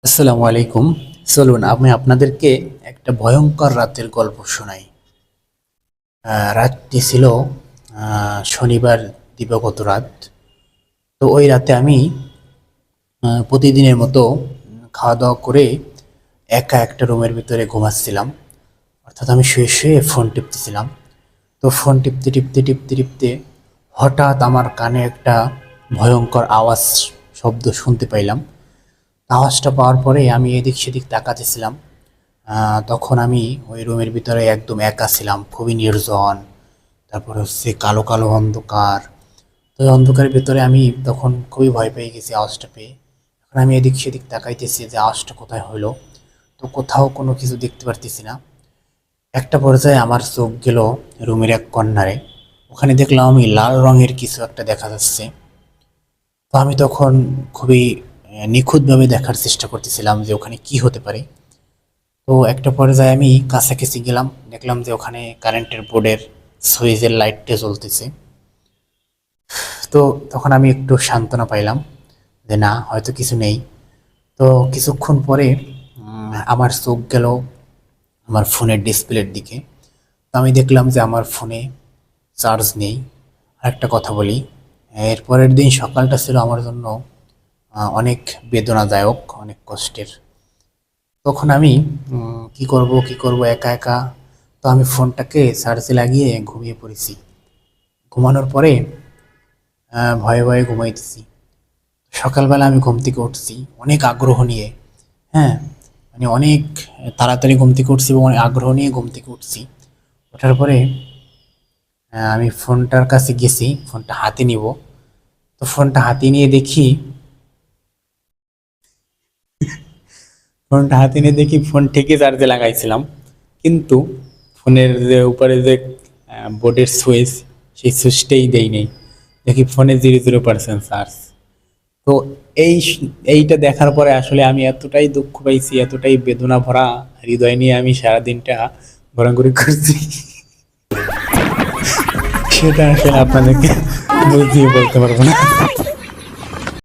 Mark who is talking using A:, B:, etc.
A: আসসালামু আলাইকুম। চলুন আমি আপনাদেরকে একটা ভয়ঙ্কর রাতের গল্প শোনাই। রাতটি ছিল শনিবার দিবাগত রাত। তো ওই রাতে আমি প্রতিদিনের মতো খাওয়া দাওয়া করে একা একটা রুমের ভিতরে ঘুমাচ্ছিলাম। অর্থাৎ আমি শুয়ে শুয়ে ফোন টিপতেছিলাম। তো ফোন টিপতে টিপতে টিপতে টিপতে হঠাৎ আমার কানে একটা ভয়ঙ্কর আওয়াজ, শব্দ শুনতে পাইলাম। আওয়াজটা পাওয়ার পরে আমি এদিক সেদিক তাকাতেছিলাম। তখন আমি ওই রুমের ভিতরে একদম একা ছিলাম, খুবই নির্জন। তারপর হচ্ছে কালো কালো অন্ধকার। তো ওই অন্ধকারের ভিতরে আমি তখন খুবই ভয় পেয়ে গেছি আওয়াজটা পেয়ে। এখন আমি এদিক সেদিক তাকাইতেছি যে আওয়াজটা কোথায় হলো। তো কোথাও কোনো কিছু দেখতে পারতেছি না। একটা পর্যায়ে আমার চোখ গেল রুমের এক কর্নারে। ওখানে দেখলাম আমি লাল রঙের কিছু একটা দেখা যাচ্ছে। তো আমি তখন খুবই নিখুঁতভাবে দেখার চেষ্টা করতেছিলাম যে ওখানে কি হতে পারে। তো একটা পর্যায়ে আমি কাছাকাছি গেলাম, দেখলাম যে ওখানে কারেন্টের বোর্ডের সুইচের লাইটটা জ্বলতেছে। তো তখন আমি একটু সান্ত্বনা পাইলাম যে না, হয়তো কিছু নেই। তো কিছুক্ষণ পরে আমার চোখ গেল আমার ফোনের ডিসপ্লের দিকে। তো আমি দেখলাম যে আমার ফোনে চার্জ নেই। আর একটা কথা বলি, এর পরের দিন সকালটা ছিল আমার জন্য অনেক বেদনাদায়ক, অনেক কষ্টের। তখন আমি কি করব একা একা। তো আমি ফোনটাকে চার্জে লাগিয়ে ঘুমিয়ে পড়েছি। ঘুমানোর পরে ভয়ে ভয়ে ঘুমাইতেছি। সকালবেলা আমি ঘুম থেকে উঠছি অনেক আগ্রহ নিয়ে। হ্যাঁ, মানে অনেক তাড়াতাড়ি ঘুম থেকে উঠছি এবং অনেক আগ্রহ নিয়ে ঘুম থেকে উঠছি। ওঠার পরে আমি ফোনটার কাছে গেছি, ফোনটা হাতে নিব। তো ফোনটা হাতে নিয়ে দেখি, ফোন ঠিকই চার্জে লাগাইছিলাম। কিন্তু ফোনের যে উপরে যে বোর্ডের সুইচ, সেই সুইচটাই দেই নেই। দেখি ফোনে 0% চার্জ। তো এইটা দেখার পরে আসলে আমি এতটাই দুঃখ পাইছি, এতটাই বেদনা ভরা হৃদয় নিয়ে আমি সারাদিনটা ঘোরাঘুরি করছি, সেটা আসলে আপনাদেরকে বুঝিয়ে বলতে পারবো না।